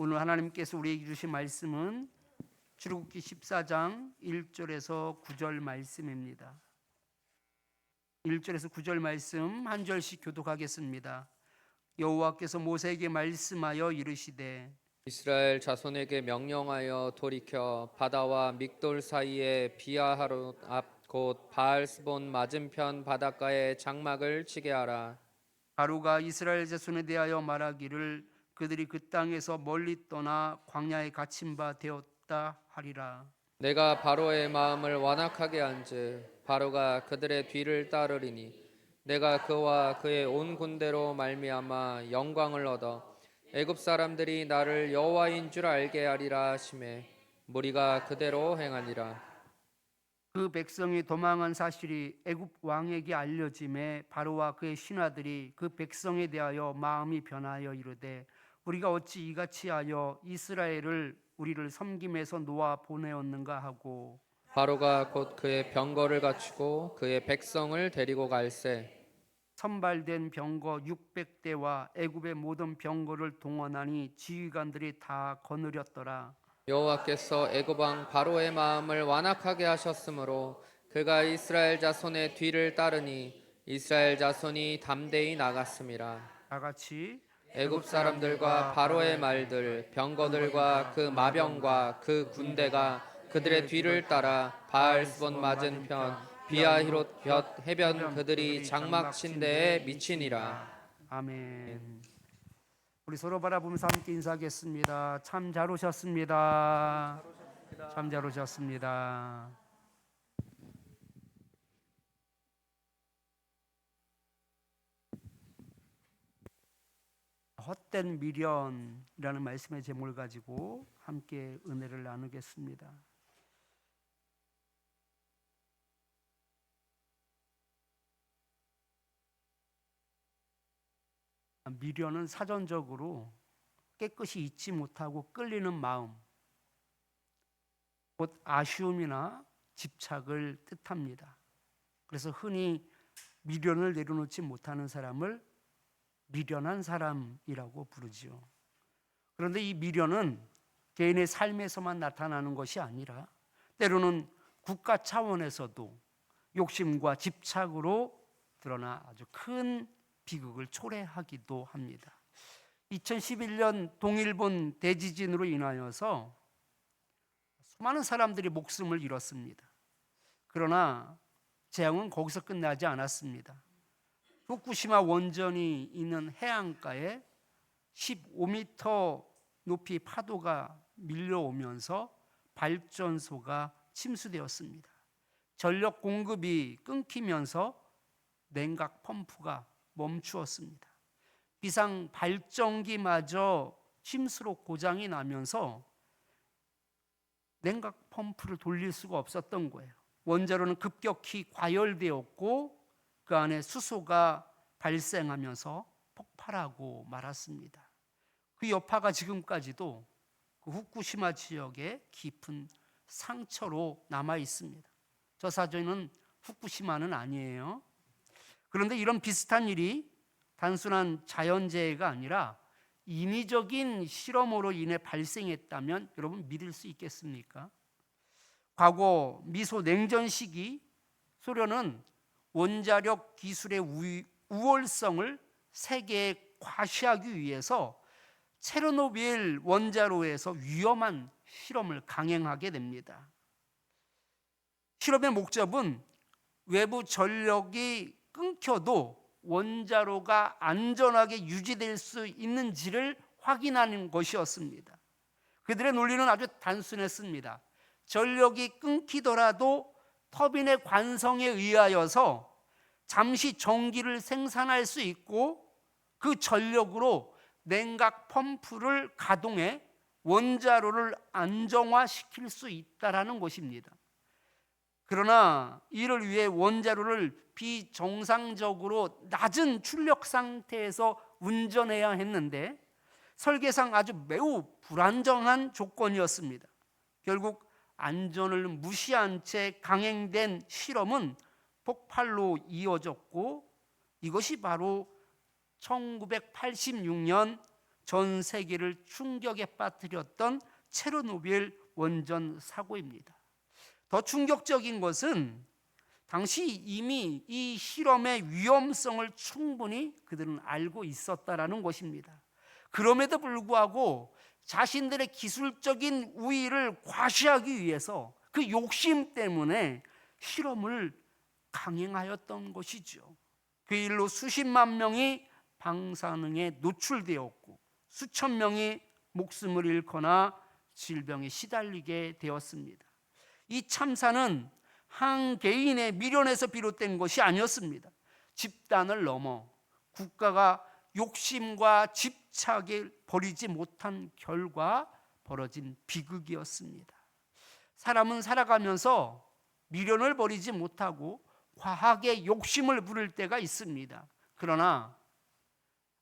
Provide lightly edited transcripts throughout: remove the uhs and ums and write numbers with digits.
오늘 하나님께서 우리에게 주신 말씀은 출애굽기 14장 1절에서 9절 말씀입니다. 1절에서 9절 말씀 한 절씩 교독하겠습니다. 여호와께서 모세에게 말씀하여 이르시되 이스라엘 자손에게 명령하여 돌이켜 바다와 믹돌 사이에 비아하롯 앞 곧 바알스본 맞은편 바닷가에 장막을 치게 하라. 바로가 이스라엘 자손에 대하여 말하기를 그들이 그 땅에서 멀리 떠나 광야에 갇힌 바 되었다 하리라. 내가 바로의 마음을 완악하게 한즉 바로가 그들의 뒤를 따르리니 내가 그와 그의 온 군대로 말미암아 영광을 얻어 애굽 사람들이 나를 여호와인 줄 알게 하리라 하시매 무리가 그대로 행하니라. 그 백성이 도망한 사실이 애굽 왕에게 알려짐에 바로와 그의 신하들이 그 백성에 대하여 마음이 변하여 이르되 우리가 어찌 이같이 하여 이스라엘을 우리를 섬김에서 놓아 보내었는가 하고 바로가 곧 그의 병거를 갖추고 그의 백성을 데리고 갈새 선발된 병거 600대와 애굽의 모든 병거를 동원하니 지휘관들이 다 거느렸더라. 여호와께서 애굽 왕 바로의 마음을 완악하게 하셨으므로 그가 이스라엘 자손의 뒤를 따르니 이스라엘 자손이 담대히 나갔음이라. 다 같이 애굽 사람들과 바로의 말들 병거들과 그 마병과 그 군대가 그들의 뒤를 따라 바알스본 맞은편 비아히롯 곁 해변 그들이 장막 친 데에 미치니라. 아멘. 우리 서로 바라보면서 함께 인사하겠습니다. 참 잘 오셨습니다. 참 잘 오셨습니다. 헛된 미련이라는 말씀의 제목을 가지고 함께 은혜를 나누겠습니다. 미련은 사전적으로 깨끗이 잊지 못하고 끌리는 마음, 곧 아쉬움이나 집착을 뜻합니다. 그래서 흔히 미련을 내려놓지 못하는 사람을 미련한 사람이라고 부르지요. 그런데 이 미련은 개인의 삶에서만 나타나는 것이 아니라 때로는 국가 차원에서도 욕심과 집착으로 드러나 아주 큰 비극을 초래하기도 합니다. 2011년 동일본 대지진으로 인하여서 수많은 사람들이 목숨을 잃었습니다. 그러나 재앙은 거기서 끝나지 않았습니다. 후쿠시마 원전이 있는 해안가에 15m 높이 파도가 밀려오면서 발전소가 침수되었습니다. 전력 공급이 끊기면서 냉각 펌프가 멈추었습니다. 비상 발전기마저 침수로 고장이 나면서 냉각 펌프를 돌릴 수가 없었던 거예요. 원자로는 급격히 과열되었고 그 안에 수소가 발생하면서 폭발하고 말았습니다. 그 여파가 지금까지도 그 후쿠시마 지역에 깊은 상처로 남아 있습니다. 저 사전은 후쿠시마는 아니에요. 그런데 이런 비슷한 일이 단순한 자연재해가 아니라 인위적인 실험으로 인해 발생했다면 여러분 믿을 수 있겠습니까? 과거 미소 냉전 시기 소련은 원자력 기술의 우월성을 세계에 과시하기 위해서 체르노빌 원자로에서 위험한 실험을 강행하게 됩니다. 실험의 목적은 외부 전력이 끊겨도 원자로가 안전하게 유지될 수 있는지를 확인하는 것이었습니다. 그들의 논리는 아주 단순했습니다. 전력이 끊기더라도 터빈의 관성에 의하여서 잠시 전기를 생산할 수 있고 그 전력으로 냉각 펌프를 가동해 원자로를 안정화시킬 수 있다는 것입니다. 그러나 이를 위해 원자로를 비정상적으로 낮은 출력 상태에서 운전해야 했는데 설계상 아주 매우 불안정한 조건이었습니다. 결국 안전을 무시한 채 강행된 실험은 폭발로 이어졌고 이것이 바로 1986년 전 세계를 충격에 빠뜨렸던 체르노빌 원전 사고입니다. 더 충격적인 것은 당시 이미 이 실험의 위험성을 충분히 그들은 알고 있었다라는 것입니다. 그럼에도 불구하고 자신들의 기술적인 우위를 과시하기 위해서 그 욕심 때문에 실험을 강행하였던 것이죠. 그 일로 수십만 명이 방사능에 노출되었고 수천 명이 목숨을 잃거나 질병에 시달리게 되었습니다. 이 참사는 한 개인의 미련에서 비롯된 것이 아니었습니다. 집단을 넘어 국가가 욕심과 집착을 버리지 못한 결과 벌어진 비극이었습니다. 사람은 살아가면서 미련을 버리지 못하고 과하게 욕심을 부릴 때가 있습니다. 그러나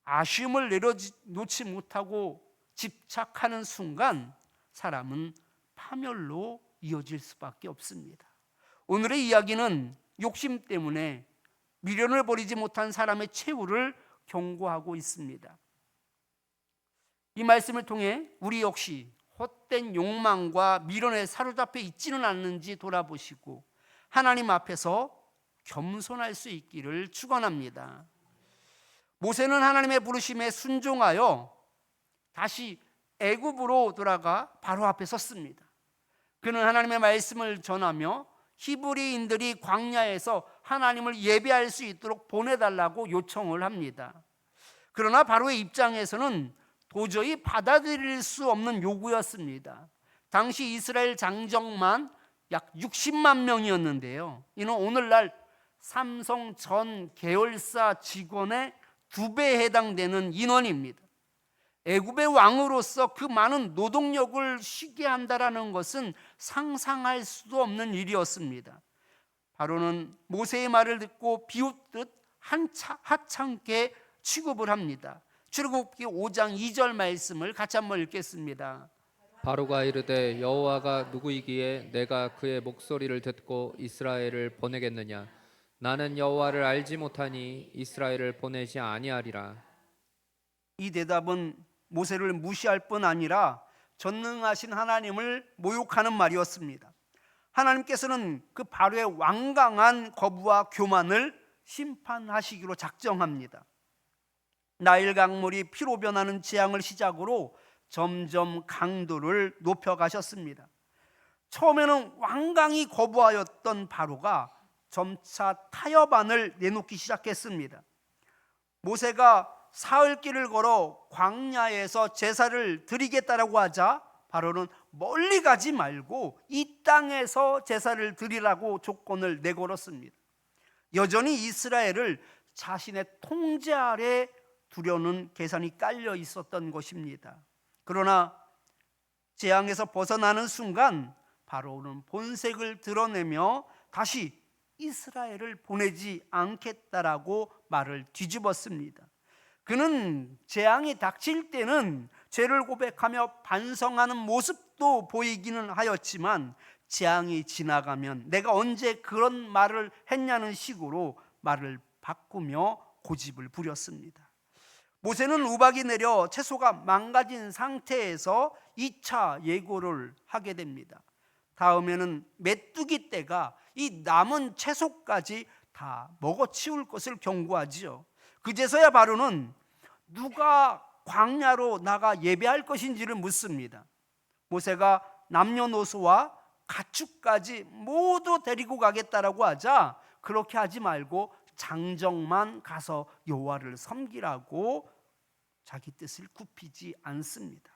아쉬움을 내려놓지 못하고 집착하는 순간 사람은 파멸로 이어질 수밖에 없습니다. 오늘의 이야기는 욕심 때문에 미련을 버리지 못한 사람의 최후를 경고하고 있습니다. 이 말씀을 통해 우리 역시 헛된 욕망과 미련에 사로잡혀 있지는 않는지 돌아보시고 하나님 앞에서 겸손할 수 있기를 축원합니다. 모세는 하나님의 부르심에 순종하여 다시 애굽으로 돌아가 바로 앞에 섰습니다. 그는 하나님의 말씀을 전하며 히브리인들이 광야에서 하나님을 예배할 수 있도록 보내달라고 요청을 합니다. 그러나 바로의 입장에서는 도저히 받아들일 수 없는 요구였습니다. 당시 이스라엘 장정만 약 60만 명이었는데요. 이는 오늘날 삼성 전 계열사 직원의 2배에 해당되는 인원입니다. 애굽의 왕으로서 그 많은 노동력을 쉬게 한다라는 것은 상상할 수도 없는 일이었습니다. 바로는 모세의 말을 듣고 비웃듯 하찮게 취급을 합니다. 출애굽기 5장 2절 말씀을 같이 한번 읽겠습니다. 바로가 이르되 여호와가 누구이기에 내가 그의 목소리를 듣고 이스라엘을 보내겠느냐? 나는 여호와를 알지 못하니 이스라엘을 보내지 아니하리라. 이 대답은 모세를 무시할 뿐 아니라 전능하신 하나님을 모욕하는 말이었습니다. 하나님께서는 그 바로의 완강한 거부와 교만을 심판하시기로 작정합니다. 나일 강물이 피로 변하는 재앙을 시작으로 점점 강도를 높여가셨습니다. 처음에는 완강히 거부하였던 바로가 점차 타협안을 내놓기 시작했습니다. 모세가 사흘길을 걸어 광야에서 제사를 드리겠다라고 하자 바로는 멀리 가지 말고 이 땅에서 제사를 드리라고 조건을 내걸었습니다. 여전히 이스라엘을 자신의 통제 아래 두려는 계산이 깔려 있었던 것입니다. 그러나 재앙에서 벗어나는 순간 바로는 본색을 드러내며 다시 이스라엘을 보내지 않겠다라고 말을 뒤집었습니다. 그는 재앙이 닥칠 때는 죄를 고백하며 반성하는 모습도 보이기는 하였지만 재앙이 지나가면 내가 언제 그런 말을 했냐는 식으로 말을 바꾸며 고집을 부렸습니다. 모세는 우박이 내려 채소가 망가진 상태에서 2차 예고를 하게 됩니다. 다음에는 메뚜기 떼가 이 남은 채소까지 다 먹어치울 것을 경고하지요. 그제서야 바로는 누가 광야로 나가 예배할 것인지를 묻습니다. 모세가 남녀노소와 가축까지 모두 데리고 가겠다라고 하자 그렇게 하지 말고 장정만 가서 여호와를 섬기라고 자기 뜻을 굽히지 않습니다.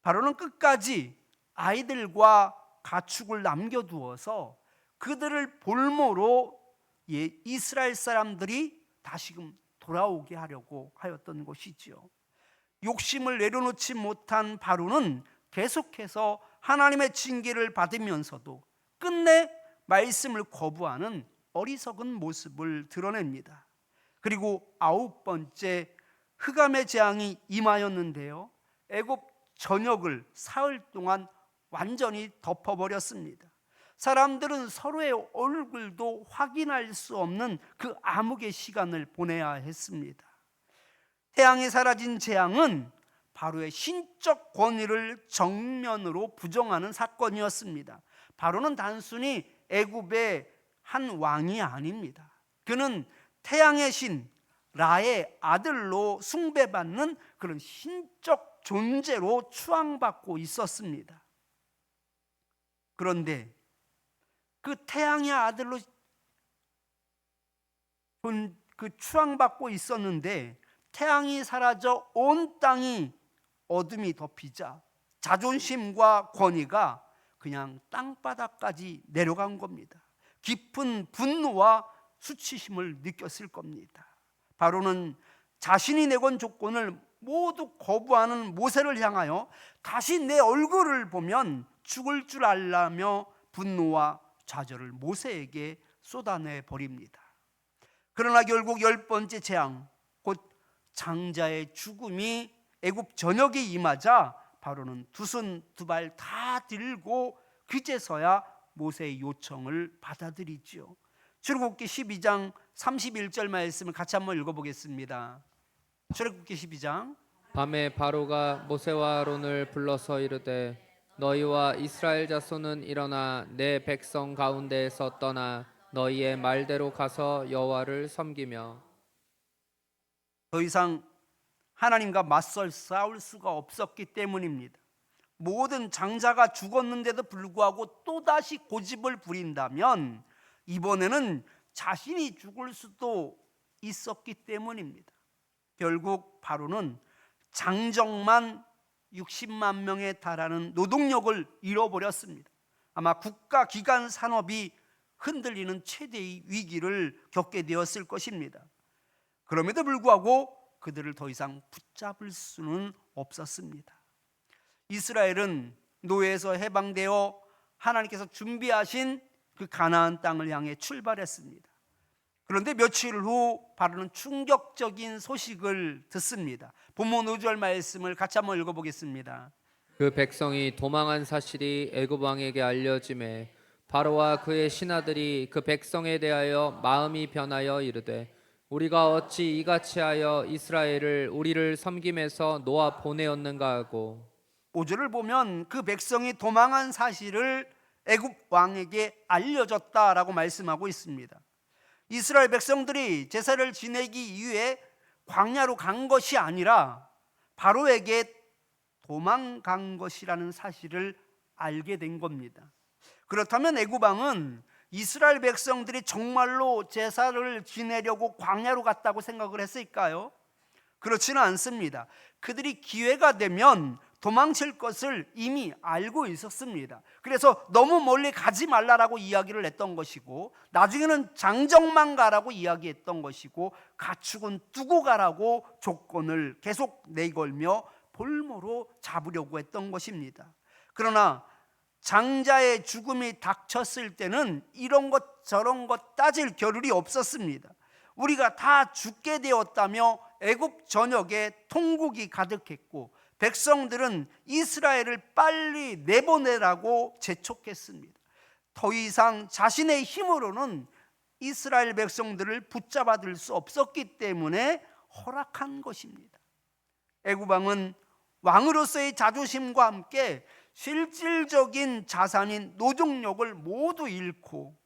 바로는 끝까지 아이들과 가축을 남겨두어서 그들을 볼모로 이스라엘 사람들이 다시금 돌아오게 하려고 하였던 것이지요. 욕심을 내려놓지 못한 바로는 계속해서 하나님의 징계를 받으면서도 끝내 말씀을 거부하는 어리석은 모습을 드러냅니다. 그리고 9번째 흑암의 재앙이 임하였는데요, 애굽 전역을 사흘 동안 완전히 덮어버렸습니다. 사람들은 서로의 얼굴도 확인할 수 없는 그 암흑의 시간을 보내야 했습니다. 태양이 사라진 재앙은 바로의 신적 권위를 정면으로 부정하는 사건이었습니다. 바로는 단순히 애굽의 한 왕이 아닙니다. 그는 태양의 신 라의 아들로 숭배받는 그런 신적 존재로 추앙받고 있었습니다. 그런데 그 태양의 아들로 그 추앙받고 있었는데 태양이 사라져 온 땅이 어둠이 덮이자 자존심과 권위가 그냥 땅바닥까지 내려간 겁니다. 깊은 분노와 수치심을 느꼈을 겁니다. 바로는 자신이 내건 조건을 모두 거부하는 모세를 향하여 다시 내 얼굴을 보면 죽을 줄 알라며 분노와 좌절을 모세에게 쏟아내 버립니다. 그러나 결국 10번째 재앙, 곧 장자의 죽음이 애굽 전역에 임하자 바로는 두 손 두 발 다 들고 그제서야 모세의 요청을 받아들이죠. 출애굽기 12장 31절 말씀을 같이 한번 읽어보겠습니다. 출애굽기 12장. 밤에 바로가 모세와 아론을 불러서 이르되 너희와 이스라엘 자손은 일어나 내 백성 가운데에서 떠나 너희의 말대로 가서 여호와를 섬기며. 더 이상 하나님과 맞설 싸울 수가 없었기 때문입니다. 모든 장자가 죽었는데도 불구하고 또다시 고집을 부린다면 이번에는 자신이 죽을 수도 있었기 때문입니다. 결국 바로는 장정만 60만 명에 달하는 노동력을 잃어버렸습니다. 아마 국가 기관 산업이 흔들리는 최대의 위기를 겪게 되었을 것입니다. 그럼에도 불구하고 그들을 더 이상 붙잡을 수는 없었습니다. 이스라엘은 노예에서 해방되어 하나님께서 준비하신 그 가나안 땅을 향해 출발했습니다. 그런데 며칠 후 바로는 충격적인 소식을 듣습니다. 본문 5절 말씀을 같이 한번 읽어보겠습니다. 그 백성이 도망한 사실이 애굽 왕에게 알려짐에 바로와 그의 신하들이 그 백성에 대하여 마음이 변하여 이르되 우리가 어찌 이같이 하여 이스라엘을 우리를 섬김에서 놓아 보내었는가 하고. 5절을 보면 그 백성이 도망한 사실을 애굽 왕에게 알려졌다라고 말씀하고 있습니다. 이스라엘 백성들이 제사를 지내기 위해 광야로 간 것이 아니라 바로에게 도망간 것이라는 사실을 알게 된 겁니다. 그렇다면 애굽 왕은 이스라엘 백성들이 정말로 제사를 지내려고 광야로 갔다고 생각을 했을까요? 그렇지는 않습니다. 그들이 기회가 되면 도망칠 것을 이미 알고 있었습니다. 그래서 너무 멀리 가지 말라라고 이야기를 했던 것이고 나중에는 장정만 가라고 이야기했던 것이고 가축은 두고 가라고 조건을 계속 내걸며 볼모로 잡으려고 했던 것입니다. 그러나 장자의 죽음이 닥쳤을 때는 이런 것 저런 것 따질 겨를이 없었습니다. 우리가 다 죽게 되었다며 애굽 전역에 통곡이 가득했고 백성들은 이스라엘을 빨리 내보내라고 재촉했습니다. 더 이상 자신의 힘으로는 이스라엘 백성들을 붙잡아둘 수 없었기 때문에 허락한 것입니다. 애굽 왕은 왕으로서의 자존심과 함께 실질적인 자산인 노동력을 모두 잃고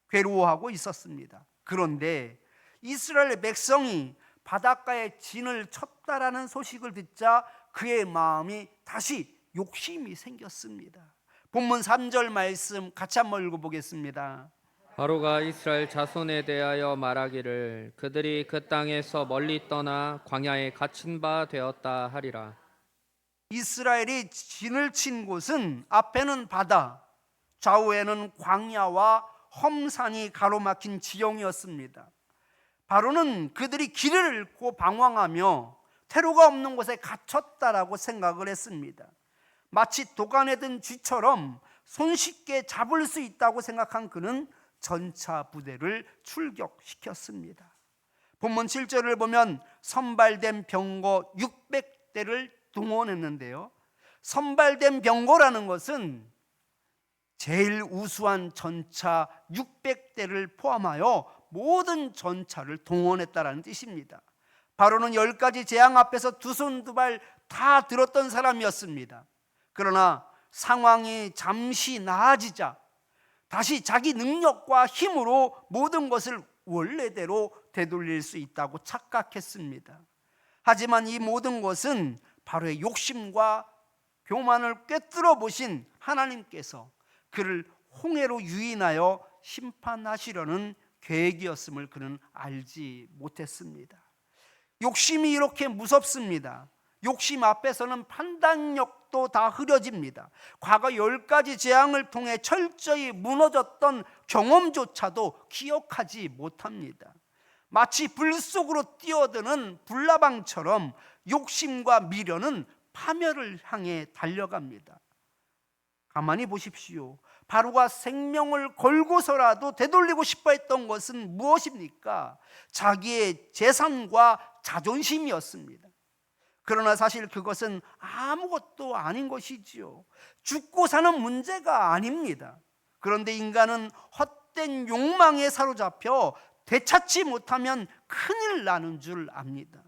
괴로워하고 있었습니다. 그런데 이스라엘 백성이 바닷가에 진을 쳤다라는 소식을 듣자 그의 마음이 다시 욕심이 생겼습니다. 본문 3절 말씀 같이 한번 읽어보겠습니다. 바로가 이스라엘 자손에 대하여 말하기를 그들이 그 땅에서 멀리 떠나 광야에 갇힌 바 되었다 하리라. 이스라엘이 진을 친 곳은 앞에는 바다, 좌우에는 광야와 험산이 가로막힌 지형이었습니다. 바로는 그들이 길을 잃고 방황하며 퇴로가 없는 곳에 갇혔다라고 생각을 했습니다. 마치 도간에 든 쥐처럼 손쉽게 잡을 수 있다고 생각한 그는 전차 부대를 출격시켰습니다. 본문 7절을 보면 선발된 병거 600대를 동원했는데요. 선발된 병거라는 것은 제일 우수한 전차 600대를 포함하여 모든 전차를 동원했다라는 뜻입니다. 바로는 10가지 재앙 앞에서 두 손 두 발 다 들었던 사람이었습니다. 그러나 상황이 잠시 나아지자 다시 자기 능력과 힘으로 모든 것을 원래대로 되돌릴 수 있다고 착각했습니다. 하지만 이 모든 것은 바로의 욕심과 교만을 꿰뚫어 보신 하나님께서 그를 홍해로 유인하여 심판하시려는 계획이었음을 그는 알지 못했습니다. 욕심이 이렇게 무섭습니다. 욕심 앞에서는 판단력도 다 흐려집니다. 과거 10가지 재앙을 통해 철저히 무너졌던 경험조차도 기억하지 못합니다. 마치 불 속으로 뛰어드는 불나방처럼 욕심과 미련은 파멸을 향해 달려갑니다. 가만히 보십시오. 바로가 생명을 걸고서라도 되돌리고 싶어 했던 것은 무엇입니까? 자기의 재산과 자존심이었습니다. 그러나 사실 그것은 아무것도 아닌 것이지요. 죽고 사는 문제가 아닙니다. 그런데 인간은 헛된 욕망에 사로잡혀 되찾지 못하면 큰일 나는 줄 압니다.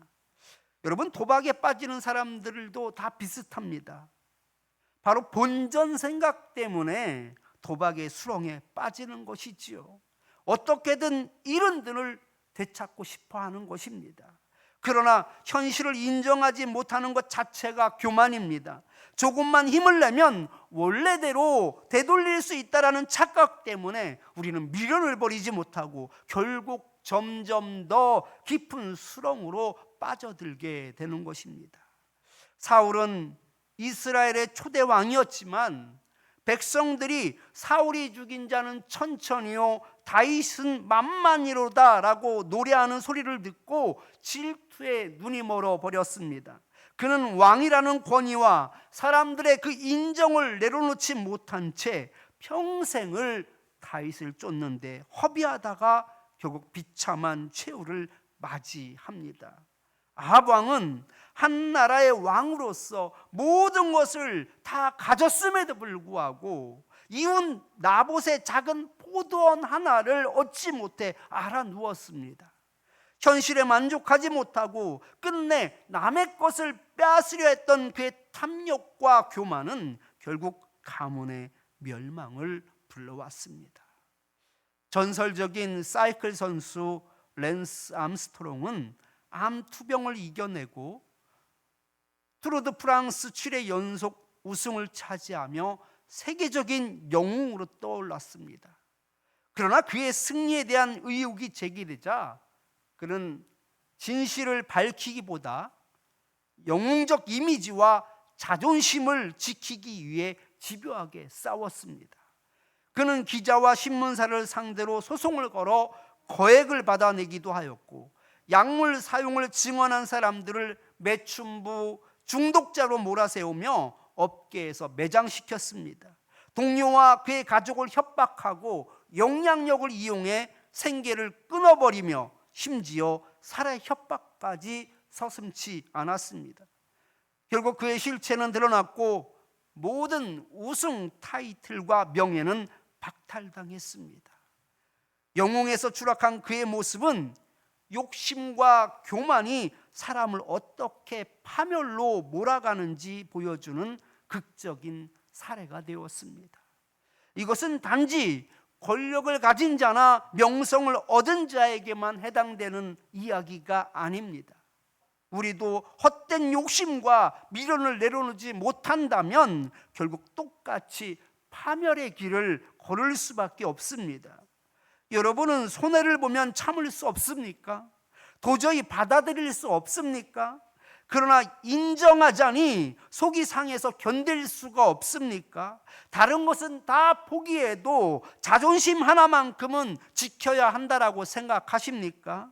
여러분, 도박에 빠지는 사람들도 다 비슷합니다. 바로 본전 생각 때문에 도박의 수렁에 빠지는 것이지요. 어떻게든 잃은 돈을 되찾고 싶어 하는 것입니다. 그러나 현실을 인정하지 못하는 것 자체가 교만입니다. 조금만 힘을 내면 원래대로 되돌릴 수 있다는 착각 때문에 우리는 미련을 버리지 못하고 결국 점점 더 깊은 수렁으로 빠져들게 되는 것입니다. 사울은 이스라엘의 초대 왕이었지만 백성들이 사울이 죽인 자는 천천히요 다윗은 만만이로다 라고 노래하는 소리를 듣고 질투에 눈이 멀어 버렸습니다. 그는 왕이라는 권위와 사람들의 그 인정을 내려놓지 못한 채 평생을 다윗을 쫓는데 허비하다가 결국 비참한 최후를 맞이합니다. 아합 왕은 한 나라의 왕으로서 모든 것을 다 가졌음에도 불구하고 이웃 나봇의 작은 포도원 하나를 얻지 못해 알아 누웠습니다. 현실에 만족하지 못하고 끝내 남의 것을 빼앗으려 했던 그의 탐욕과 교만은 결국 가문의 멸망을 불러왔습니다. 전설적인 사이클 선수 랜스 암스트롱은 암 투병을 이겨내고 투르 드 프랑스 7회 연속 우승을 차지하며 세계적인 영웅으로 떠올랐습니다. 그러나 그의 승리에 대한 의혹이 제기되자 그는 진실을 밝히기보다 영웅적 이미지와 자존심을 지키기 위해 집요하게 싸웠습니다. 그는 기자와 신문사를 상대로 소송을 걸어 거액을 받아내기도 하였고 약물 사용을 증언한 사람들을 매춘부 중독자로 몰아세우며 업계에서 매장시켰습니다. 동료와 그의 가족을 협박하고 영향력을 이용해 생계를 끊어버리며 심지어 살해 협박까지 서슴지 않았습니다. 결국 그의 실체는 드러났고 모든 우승 타이틀과 명예는 박탈당했습니다. 영웅에서 추락한 그의 모습은 욕심과 교만이 사람을 어떻게 파멸로 몰아가는지 보여주는 극적인 사례가 되었습니다. 이것은 단지 권력을 가진 자나 명성을 얻은 자에게만 해당되는 이야기가 아닙니다. 우리도 헛된 욕심과 미련을 내려놓지 못한다면 결국 똑같이 파멸의 길을 걸을 수밖에 없습니다. 여러분은 손해를 보면 참을 수 없습니까? 도저히 받아들일 수 없습니까? 그러나 인정하자니 속이 상해서 견딜 수가 없습니까? 다른 것은 다 포기해도 자존심 하나만큼은 지켜야 한다라고 생각하십니까?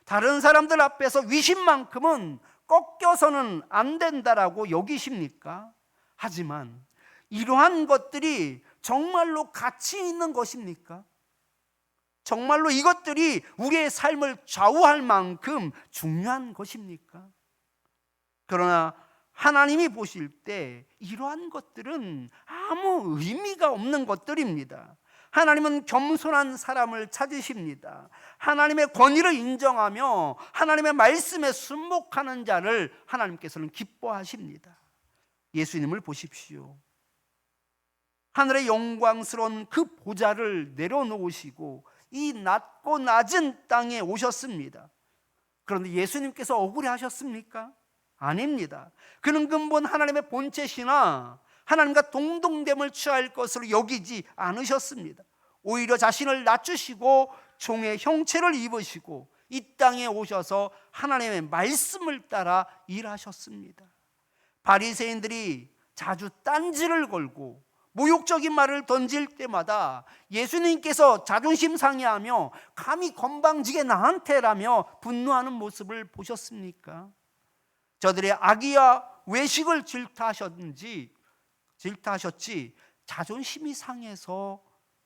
다른 사람들 앞에서 위신만큼은 꺾여서는 안 된다라고 여기십니까? 하지만 이러한 것들이 정말로 가치 있는 것입니까? 정말로 이것들이 우리의 삶을 좌우할 만큼 중요한 것입니까? 그러나 하나님이 보실 때 이러한 것들은 아무 의미가 없는 것들입니다. 하나님은 겸손한 사람을 찾으십니다. 하나님의 권위를 인정하며 하나님의 말씀에 순복하는 자를 하나님께서는 기뻐하십니다. 예수님을 보십시오. 하늘의 영광스러운 그 보좌를 내려놓으시고 이 낮고 낮은 땅에 오셨습니다. 그런데 예수님께서 억울해하셨습니까? 아닙니다. 그는 근본 하나님의 본체시나 하나님과 동등됨을 취할 것으로 여기지 않으셨습니다. 오히려 자신을 낮추시고 종의 형체를 입으시고 이 땅에 오셔서 하나님의 말씀을 따라 일하셨습니다. 바리새인들이 자주 딴지를 걸고 모욕적인 말을 던질 때마다 예수님께서 자존심 상해하며 감히 건방지게 나한테라며 분노하는 모습을 보셨습니까? 저들의 악의와 외식을 질타하셨지 자존심이 상해서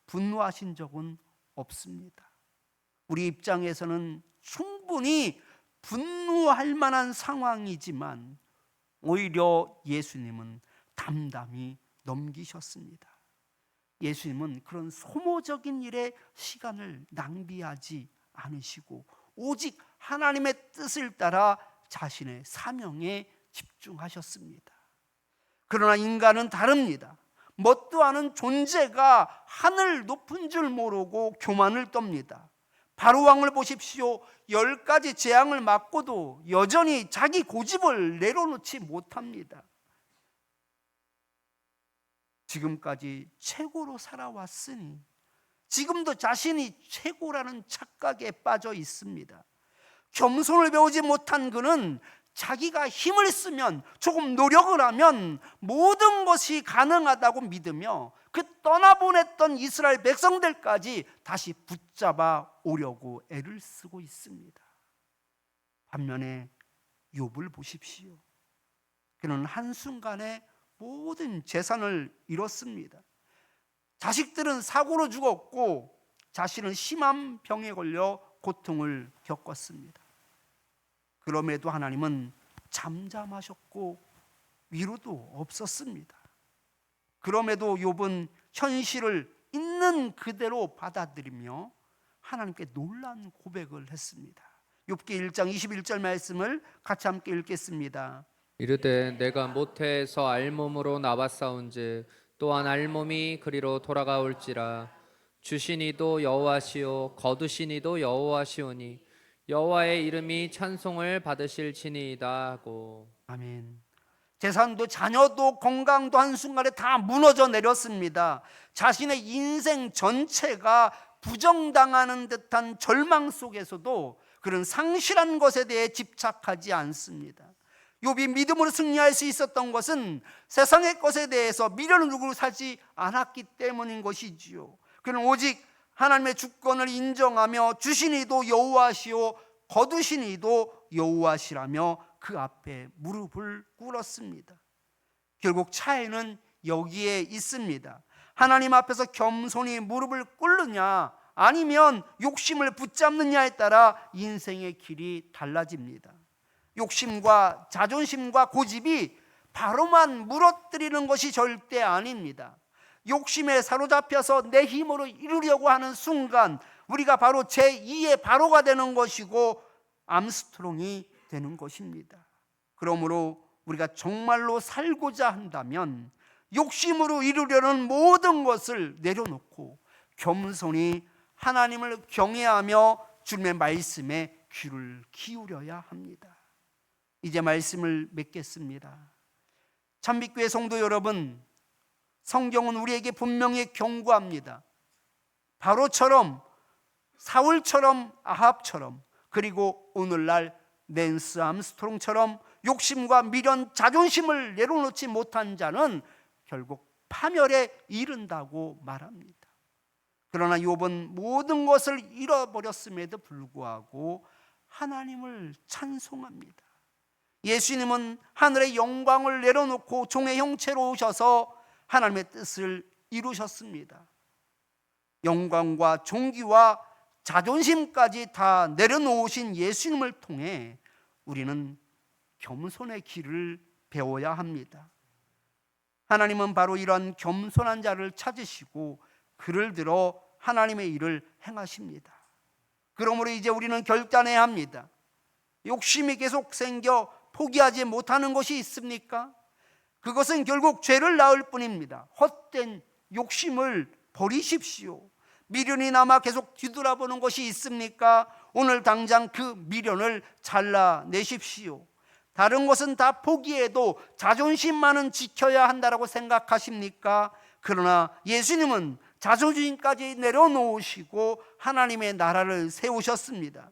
분노하신 적은 없습니다. 우리 입장에서는 충분히 분노할 만한 상황이지만 오히려 예수님은 담담히 넘기셨습니다. 예수님은 그런 소모적인 일에 시간을 낭비하지 않으시고 오직 하나님의 뜻을 따라 자신의 사명에 집중하셨습니다. 그러나 인간은 다릅니다. 뭣도 않은 존재가 하늘 높은 줄 모르고 교만을 떱니다. 바로왕을 보십시오. 10가지 재앙을 맞고도 여전히 자기 고집을 내려놓지 못합니다. 지금까지 최고로 살아왔으니 지금도 자신이 최고라는 착각에 빠져 있습니다. 겸손을 배우지 못한 그는 자기가 힘을 쓰면, 조금 노력을 하면 모든 것이 가능하다고 믿으며 그 떠나보냈던 이스라엘 백성들까지 다시 붙잡아 오려고 애를 쓰고 있습니다. 반면에 욥을 보십시오. 그는 한순간에 모든 재산을 잃었습니다. 자식들은 사고로 죽었고 자신은 심한 병에 걸려 고통을 겪었습니다. 그럼에도 하나님은 잠잠하셨고 위로도 없었습니다. 그럼에도 욥은 현실을 있는 그대로 받아들이며 하나님께 놀라운 고백을 했습니다. 욥기 1장 21절 말씀을 같이 함께 읽겠습니다. 이르되 내가 모태에서 알몸으로 나왔사온즉 또한 알몸이 그리로 돌아가올지라. 주시니도 여호와시요 거두시니도 여호와시오니 여호와의 이름이 찬송을 받으실지니이다 하고. 아멘. 재산도 자녀도 건강도 한순간에 다 무너져 내렸습니다. 자신의 인생 전체가 부정당하는 듯한 절망 속에서도 그런 상실한 것에 대해 집착하지 않습니다. 욥이 믿음으로 승리할 수 있었던 것은 세상의 것에 대해서 미련을 두고 살지 않았기 때문인 것이지요. 그는 오직 하나님의 주권을 인정하며 주시니도 여호와시오 거두시니도 여호와시라며 그 앞에 무릎을 꿇었습니다. 결국 차이는 여기에 있습니다. 하나님 앞에서 겸손히 무릎을 꿇느냐 아니면 욕심을 붙잡느냐에 따라 인생의 길이 달라집니다. 욕심과 자존심과 고집이 바로만 무너뜨리는 것이 절대 아닙니다. 욕심에 사로잡혀서 내 힘으로 이루려고 하는 순간 우리가 바로 제2의 바로가 되는 것이고 암스트롱이 되는 것입니다. 그러므로 우리가 정말로 살고자 한다면 욕심으로 이루려는 모든 것을 내려놓고 겸손히 하나님을 경외하며 주님의 말씀에 귀를 기울여야 합니다. 이제 말씀을 맺겠습니다. 참빛교회 성도 여러분, 성경은 우리에게 분명히 경고합니다. 바로처럼, 사울처럼, 아합처럼, 그리고 오늘날 낸스 암스트롱처럼 욕심과 미련, 자존심을 내려놓지 못한 자는 결국 파멸에 이른다고 말합니다. 그러나 욥은 모든 것을 잃어버렸음에도 불구하고 하나님을 찬송합니다. 예수님은 하늘의 영광을 내려놓고 종의 형체로 오셔서 하나님의 뜻을 이루셨습니다. 영광과 존귀와 자존심까지 다 내려놓으신 예수님을 통해 우리는 겸손의 길을 배워야 합니다. 하나님은 바로 이러한 겸손한 자를 찾으시고 그를 들어 하나님의 일을 행하십니다. 그러므로 이제 우리는 결단해야 합니다. 욕심이 계속 생겨 포기하지 못하는 것이 있습니까? 그것은 결국 죄를 낳을 뿐입니다. 헛된 욕심을 버리십시오. 미련이 남아 계속 뒤돌아보는 것이 있습니까? 오늘 당장 그 미련을 잘라내십시오. 다른 것은 다 포기해도 자존심만은 지켜야 한다고 생각하십니까? 그러나 예수님은 자존심까지 내려놓으시고 하나님의 나라를 세우셨습니다.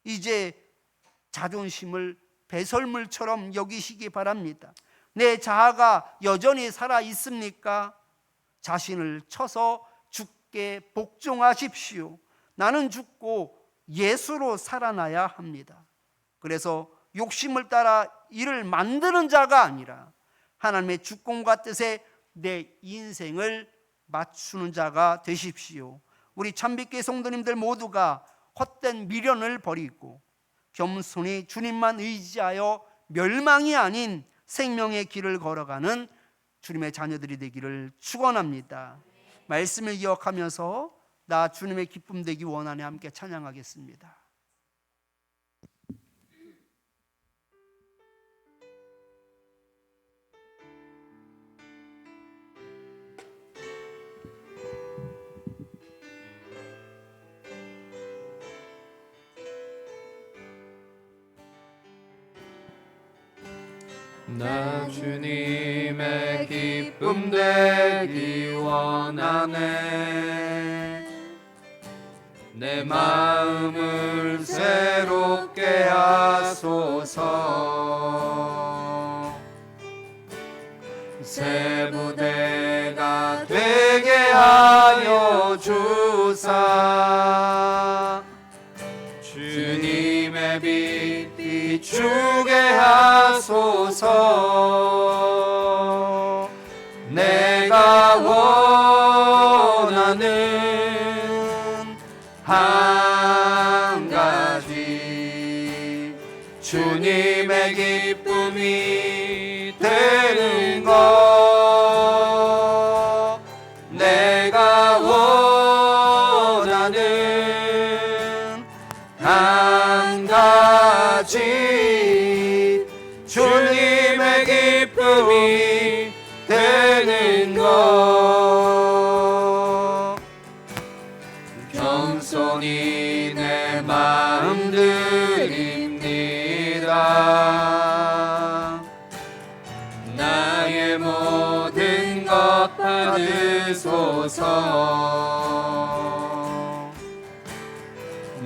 이제 자존심을 배설물처럼 여기시기 바랍니다. 내 자아가 여전히 살아 있습니까? 자신을 쳐서 죽게 복종하십시오. 나는 죽고 예수로 살아나야 합니다. 그래서 욕심을 따라 일을 만드는 자가 아니라 하나님의 주권과 뜻에 내 인생을 맞추는 자가 되십시오. 우리 참빛교회 성도님들 모두가 헛된 미련을 버리고 겸손히 주님만 의지하여 멸망이 아닌 생명의 길을 걸어가는 주님의 자녀들이 되기를 축원합니다. 말씀을 기억하면서 나 주님의 기쁨 되기 원하네 함께 찬양하겠습니다. 나 주님의 기쁨 되기 원하네. 내 마음을 새롭게 하소서. 새 부대가 되게 하여 주사. 주님의 빛 비추게 하소서. 내가 원하는 한 가지, 주님의 기쁨이 되는 것. 내가 원하는 한 가지, 주님의 기쁨이 되는 것. 겸손히 내 마음 드립니다. 나의 모든 것 받으소서.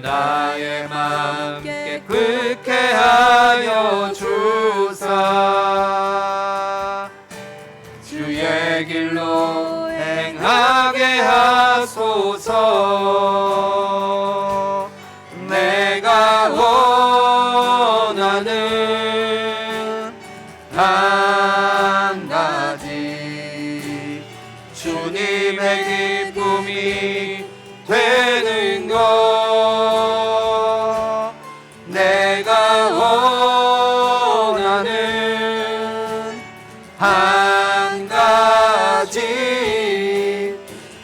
나의 마음 깨끗게 하여 주사. 주의 길로 행하게 하소서. 내가 원하는 한 가지, 주님의 기쁨이 되는 것. 내가 원하는 한 가지,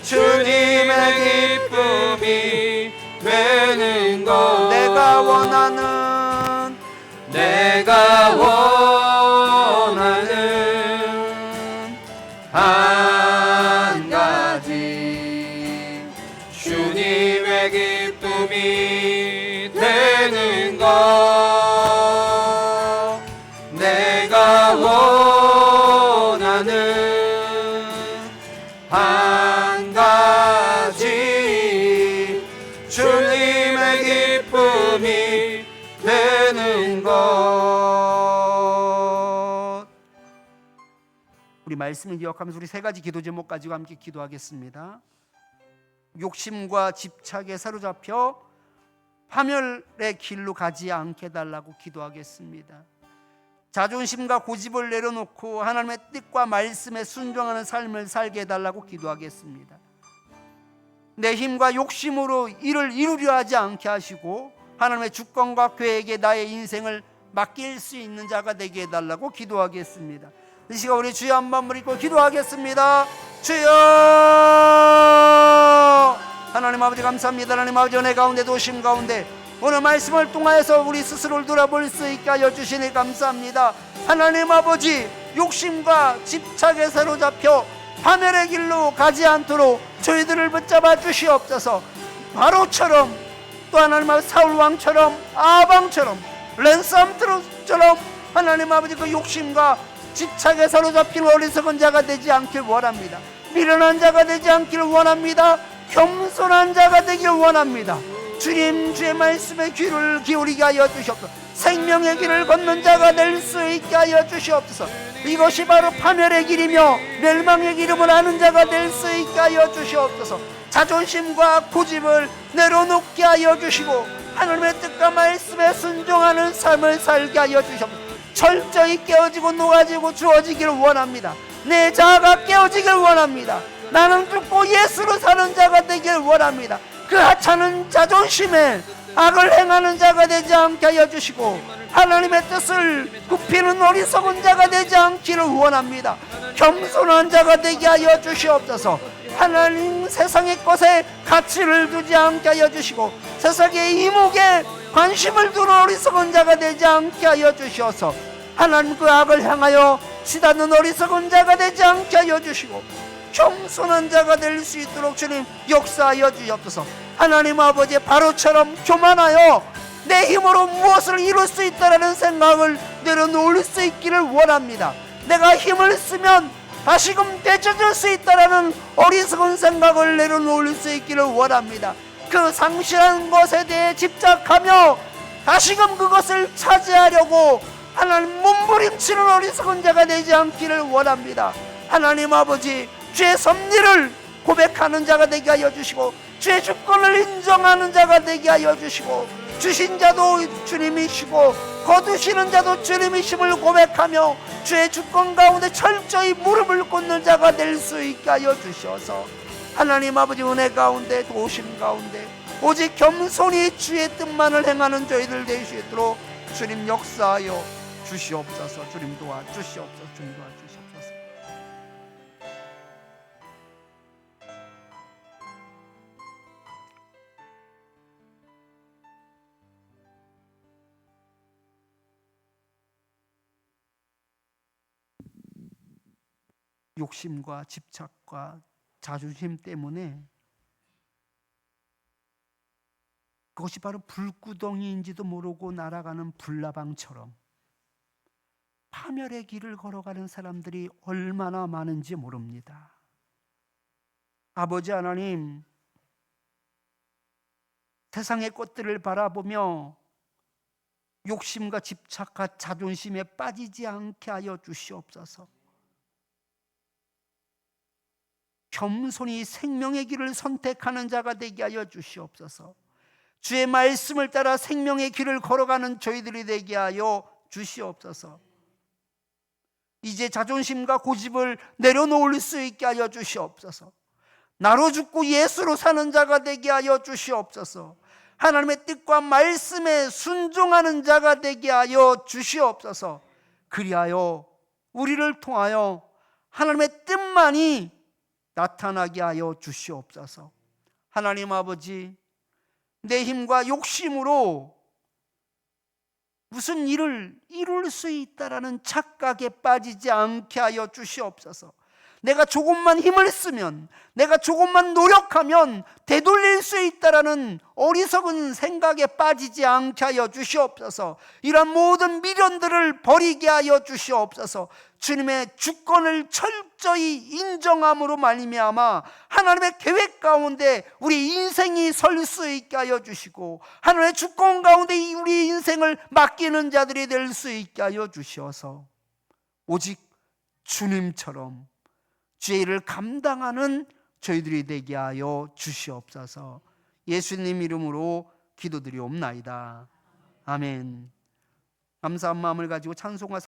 주님의 기쁨이 되는 것. 내가 원하는 한 가지, 주님의 기쁨이 되는 것. 내가 원하는 한 가지, 주님의 기쁨이 되는 것. 우리 말씀을 기억하면서 우리 세 가지 기도 제목 가지고 함께 기도하겠습니다. 욕심과 집착에 사로잡혀 파멸의 길로 가지 않게 해달라고 기도하겠습니다. 자존심과 고집을 내려놓고 하나님의 뜻과 말씀에 순종하는 삶을 살게 해달라고 기도하겠습니다. 내 힘과 욕심으로 일을 이루려 하지 않게 하시고 하나님의 주권과 계획에 나의 인생을 맡길 수 있는 자가 되게 해달라고 기도하겠습니다. 이 시간 우리 주여 한 번 부리고 기도하겠습니다. 주여. 하나님 아버지 감사합니다. 하나님 아버지 은혜 가운데 도심 가운데 오늘 말씀을 통하여서 우리 스스로를 돌아볼 수 있게 하여 주시니 감사합니다. 하나님 아버지 욕심과 집착에 사로잡혀 파멸의 길로 가지 않도록 저희들을 붙잡아 주시옵소서. 바로처럼 또 하나님 아버지 사울왕처럼 아방처럼 랜섬트로처럼 하나님 아버지 그 욕심과 집착에 사로잡힌 어리석은 자가 되지 않길 원합니다. 미련한 자가 되지 않길 원합니다. 겸손한 자가 되길 원합니다. 주님 주의 말씀에 귀를 기울이게 하여 주시옵소서. 생명의 길을 걷는 자가 될 수 있게 하여 주시옵소서. 이것이 바로 파멸의 길이며 멸망의 길임을 아는 자가 될 수 있게 하여 주시옵소서. 자존심과 고집을 내려놓게 하여 주시고 하나님의 뜻과 말씀에 순종하는 삶을 살게 하여 주시옵소서. 철저히 깨어지고 녹아지고 주어지기를 원합니다. 내 자아가 깨어지길 원합니다. 나는 죽고 예수로 사는 자가 되길 원합니다. 그 하찮은 자존심에 악을 행하는 자가 되지 않게 하여 주시고 하나님의 뜻을 굽히는 어리석은 자가 되지 않기를 원합니다. 겸손한 자가 되게 하여 주시옵소서. 하나님 세상의 것에 가치를 두지 않게 하여 주시고 세상의 이목에 관심을 두는 어리석은 자가 되지 않게 하여 주시옵소서. 하나님 그 악을 향하여 치닫는 어리석은 자가 되지 않게 하여 주시고 겸손한 자가 될 수 있도록 주님 역사하여 주옵소서. 하나님 아버지의 바로처럼 교만하여 내 힘으로 무엇을 이룰 수 있다라는 생각을 내려놓을 수 있기를 원합니다. 내가 힘을 쓰면 다시금 되찾을 수 있다라는 어리석은 생각을 내려놓을 수 있기를 원합니다. 그 상실한 것에 대해 집착하며 다시금 그것을 차지하려고 하나님 몸부림치는 어리석은 자가 되지 않기를 원합니다. 하나님 아버지 주의 섭리를 고백하는 자가 되게 하여 주시고 주의 주권을 인정하는 자가 되게 하여 주시고 주신 자도 주님이시고 거두시는 자도 주님이심을 고백하며 주의 주권 가운데 철저히 무릎을 꿇는 자가 될 수 있게 하여 주셔서 하나님 아버지 은혜 가운데 도우심 가운데 오직 겸손히 주의 뜻만을 행하는 저희들 될 수 있도록 주님 역사하여 주시옵소서. 주님 도와주시옵소서. 주님 도와주시옵소서. 욕심과 집착과 자존심 때문에 그것이 바로 불구덩이인지도 모르고 날아가는 불나방처럼 파멸의 길을 걸어가는 사람들이 얼마나 많은지 모릅니다. 아버지 하나님, 세상의 것들을 바라보며 욕심과 집착과 자존심에 빠지지 않게 하여 주시옵소서. 겸손히 생명의 길을 선택하는 자가 되게 하여 주시옵소서. 주의 말씀을 따라 생명의 길을 걸어가는 저희들이 되게 하여 주시옵소서. 이제 자존심과 고집을 내려놓을 수 있게 하여 주시옵소서. 나로 죽고 예수로 사는 자가 되게 하여 주시옵소서. 하나님의 뜻과 말씀에 순종하는 자가 되게 하여 주시옵소서. 그리하여 우리를 통하여 하나님의 뜻만이 나타나게 하여 주시옵소서. 하나님 아버지, 내 힘과 욕심으로 무슨 일을 이룰 수 있다라는 착각에 빠지지 않게 하여 주시옵소서. 내가 조금만 힘을 쓰면, 내가 조금만 노력하면 되돌릴 수 있다라는 어리석은 생각에 빠지지 않게 하여 주시옵소서. 이런 모든 미련들을 버리게 하여 주시옵소서. 주님의 주권을 철저히 인정함으로 말미암아 하나님의 계획 가운데 우리 인생이 설 수 있게 하여 주시고 하나님의 주권 가운데 우리 인생을 맡기는 자들이 될 수 있게 하여 주셔서 오직 주님처럼 주의 일을 감당하는 저희들이 되게 하여 주시옵소서. 예수님 이름으로 기도드리옵나이다. 아멘. 감사한 마음을 가지고 찬송하